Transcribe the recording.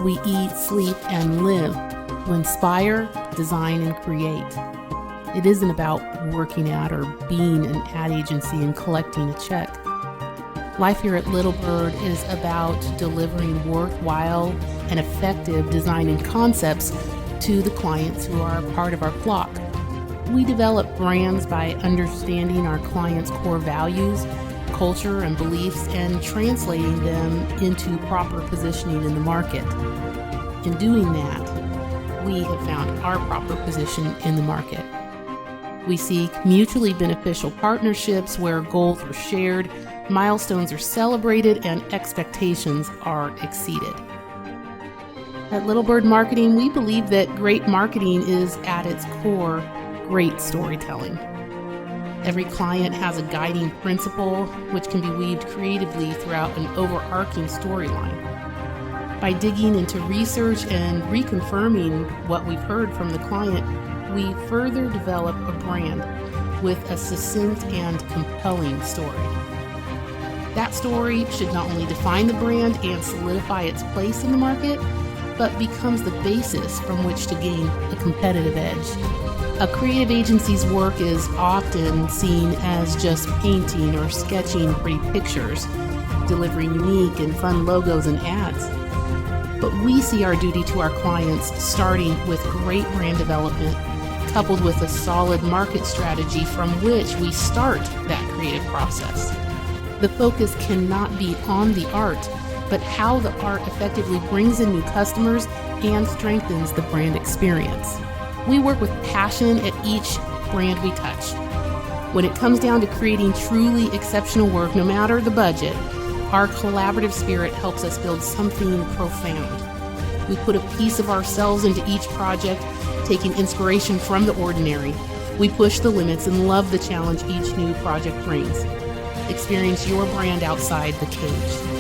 we eat, sleep, and live to inspire, design, and create. It isn't about working at or being an ad agency and collecting a check. Life here at Little Bird is about delivering worthwhile and effective design and concepts to the clients who are part of our flock. We develop brands by understanding our clients' core values, culture, and beliefs, and translating them into proper positioning in the market. In doing that, we have found our proper position in the market. We seek mutually beneficial partnerships where goals are shared, milestones are celebrated, and expectations are exceeded. At Little Bird Marketing, we believe that great marketing is at its core great storytelling. Every client has a guiding principle which can be weaved creatively throughout an overarching storyline. By digging into research and reconfirming what we've heard from the client, we further develop a brand with a succinct and compelling story. That story should not only define the brand and solidify its place in the market, but becomes the basis from which to gain a competitive edge. A creative agency's work is often seen as just painting or sketching pretty pictures, delivering unique and fun logos and ads. But we see our duty to our clients starting with great brand development, coupled with a solid market strategy from which we start that creative process. The focus cannot be on the art, but how the art effectively brings in new customers and strengthens the brand experience. We work with passion at each brand we touch. When it comes down to creating truly exceptional work, no matter the budget, our collaborative spirit helps us build something profound. We put a piece of ourselves into each project, taking inspiration from the ordinary. We push the limits and love the challenge each new project brings. Experience your brand outside the cage.